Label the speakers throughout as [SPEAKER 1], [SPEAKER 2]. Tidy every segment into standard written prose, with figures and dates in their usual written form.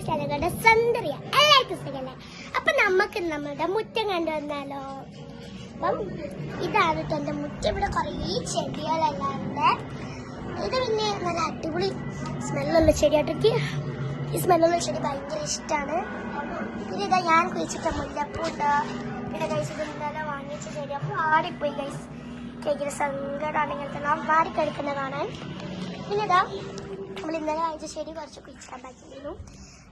[SPEAKER 1] സ്ഥലങ്ങളുടെ സൗന്ദര്യ എല്ലാവർക്കും സ്ഥലല്ലേ. അപ്പൊ നമുക്ക് നമ്മളുടെ മുറ്റം കണ്ടുവന്നാലോ. അപ്പം ഇതാണ് എന്റെ മുറ്റം. ഇവിടെ കുറേ ചെടികളെല്ലാം ഉണ്ട്. ഇത് പിന്നെ നല്ല അടിപൊളി സ്മെല്ലുള്ള ചെടിയാട്ടേക്ക്. ഈ സ്മെല്ലുള്ള ചെടി ഭയങ്കര ഇഷ്ടമാണ്. പിന്നെ ഇതാ ഞാൻ കുഴിച്ചിട്ട മുല്ലപ്പൂണ്ട്. പിന്നെ കഴിച്ചത് ഇന്നലെ വാങ്ങിച്ച ചെടി. അപ്പോൾ ആടിപ്പോയി ഗൈസ്. ഭയങ്കര സങ്കടമാണ് ഇങ്ങനത്തെ വാടിക്കെടുക്കുന്ന കാണാൻ. പിന്നെ ഇതാ നമ്മൾ ഇന്നലെ വാങ്ങിച്ച ചെടി കുറച്ച് കുഴിച്ചിടാൻ പറ്റിയിരുന്നു.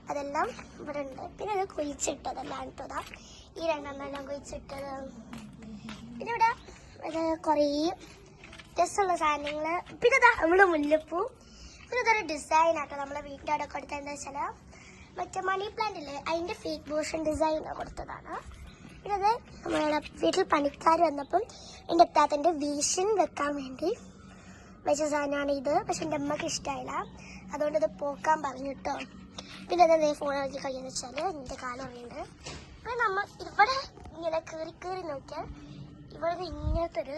[SPEAKER 1] അതെല്ലാം ഇവിടെ ഉണ്ട്. പിന്നെ അത് കുഴിച്ചിട്ടതെല്ലാം കേട്ടതാ. ഈ രണ്ടെണ്ണം കുഴിച്ചിട്ടത്. പിന്നെ ഇവിടെ ഇത് കുറേ രസമുള്ള സാധനങ്ങൾ. പിന്നെ ഇതാ നമ്മുടെ മുല്ലപ്പൂ. പിന്നെ ഇതൊരു ഡിസൈൻ ആട്ടോ നമ്മളെ വീട്ടിൻ്റെ അവിടെ കൊടുത്തത്. എന്താ വെച്ചാൽ മറ്റേ മണി പ്ലാന്റ് ഇല്ലേ, അതിൻ്റെ ഫേക്ക് വേർഷൻ ഡിസൈൻ കൊടുത്തതാണ്. പിന്നെ അത് നമ്മളുടെ വീട്ടിൽ പണിക്കാർ വന്നപ്പം എൻ്റെ അത്താത്തൻ്റെ വീശൻ വെക്കാൻ വേണ്ടി വെച്ച സാധനമാണ് ഇത്. പക്ഷെ എൻ്റെ അമ്മക്ക് ഇഷ്ടമായില്ല, അതുകൊണ്ട് ഇത് പോക്കാൻ പറഞ്ഞു കേട്ടോ. പിന്നെ അത് ഫോൺ കളിച്ച് കഴിയുമെന്ന് വെച്ചാൽ എൻ്റെ കാലം അറിയുന്നുണ്ട്. പിന്നെ നമ്മൾ ഇവിടെ ഇങ്ങനെ കയറി നോക്കിയാൽ ഇവിടെ ഇങ്ങനത്തെ ഒരു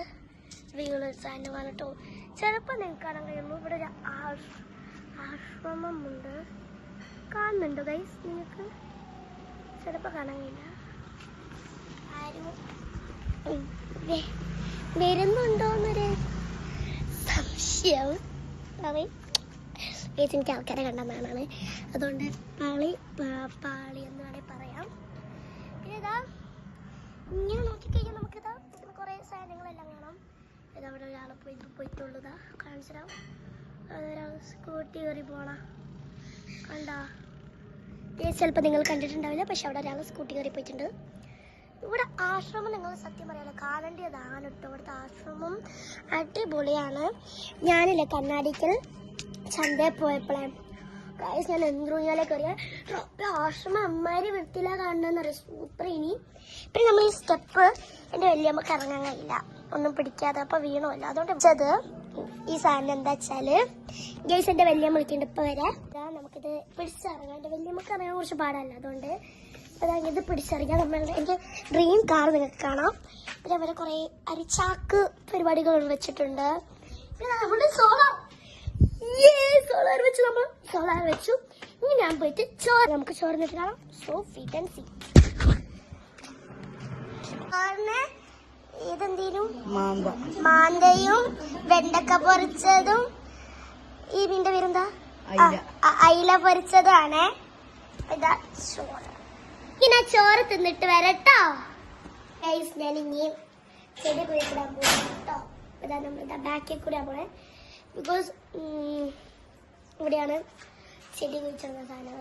[SPEAKER 1] വീട് സാധനമാണ് കേട്ടോ. ചിലപ്പോൾ നിങ്ങൾക്ക് കാണാൻ കഴിയുമ്പോൾ ഇവിടെ ഒരു ആശ്രമമുണ്ട്. കാണുന്നുണ്ടോ ഗൈസ്? നിങ്ങൾക്ക് ചിലപ്പോൾ കാണാൻ കഴിയില്ല. ആരും വരുന്നുണ്ടോന്നൊരു സംശയം. എനിക്ക് ആൾക്കാരെ കണ്ടെന്നാണ്, അതുകൊണ്ട് പാളി എന്ന് വേണമെങ്കിൽ പറയാം. പിന്നെ ഇതാ ഇങ്ങനെ നോക്കിക്കഴിഞ്ഞാൽ നമുക്കിതാ കുറേ സാധനങ്ങളെല്ലാം കാണാം. ഇതവിടെ ഒരാൾ പോയിട്ടുള്ളതാ കാണിച്ചിടാം. അതൊരാൾ സ്കൂട്ടി കയറി പോണ കണ്ടാ. ചിലപ്പോൾ നിങ്ങൾ കണ്ടിട്ടുണ്ടാവില്ല, പക്ഷെ അവിടെ ഒരാൾ സ്കൂട്ടി കയറി പോയിട്ടുണ്ട്. ഇവിടെ ആശ്രമം നിങ്ങൾ സത്യം പറയാലോ കാണേണ്ടതാണ് കേട്ടോ. ഇവിടുത്തെ ആശ്രമം അടിപൊളിയാണ്. ഞാനില്ലേ കണ്ണാടിക്കൽ ചന്തയിൽ പോയപ്പോഴേ ഗൈസ് ഞാൻ എന്തുഞ്ഞാലേ കയറിയ ആശ്രമം അമ്മാരി വൃത്തിയിലാണ് കാണണമെന്ന് പറയാം. സൂപ്പർ. ഇനി പിന്നെ നമ്മൾ ഈ സ്റ്റെപ്പ് എൻ്റെ വലിയമ്മക്ക് ഇറങ്ങാൻ കഴിയില്ല, ഒന്നും പിടിക്കാതെ, അപ്പോൾ വീണമല്ല. അതുകൊണ്ട് വെച്ചത് ഈ സാധനം എന്താ വെച്ചാൽ ഗൈസ് എൻ്റെ വലിയമ്മ വിളിക്കുന്നുണ്ട് ഇപ്പോൾ വരെ. നമുക്കിത് പിടിച്ചിറങ്ങാം. എൻ്റെ വലിയമ്മക്ക് ഇറങ്ങാൻ കുറച്ച് പാടല്ല, അതുകൊണ്ട് അതായത് ഇത് പിടിച്ചറിയാം. നമ്മളുടെ എൻ്റെ ഡ്രീം കാർ നിങ്ങൾക്ക് കാണാം. പിന്നെ അവിടെ കുറേ അരിച്ചാക്ക് പരിപാടികൾ വെച്ചിട്ടുണ്ട്. പിന്നെ നമ്മുടെ സോളാർ വെച്ചു. നമ്മൾ സോളാർ വെച്ചു. ഇനി ഞാൻ പോയിട്ട് നമുക്ക് ചോറിനിട്ട് കാണാം. So wait and see. ചോറിന് ഇതെന്തേലും മാന്തയും വെണ്ടക്ക പൊരിച്ചതും ഈ മീൻ്റെ പേരെന്താ അയില പൊരിച്ചതുമാണ്. ഇതാ ചോറ്. ഇങ്ങനെ ചോറ് തിന്നിട്ട് വരട്ടോ ഗൈസ്. ഞാൻ ഇനി ചെടി കുഴിച്ചിടാൻ പോകും കേട്ടോ. ഇതാ നമ്മളിതാ ബാക്കിൽ കൂടെ പോണേ. ബിക്കോസ് ഇവിടെയാണ് ചെടി കുഴിച്ചിടുന്ന സാധനം.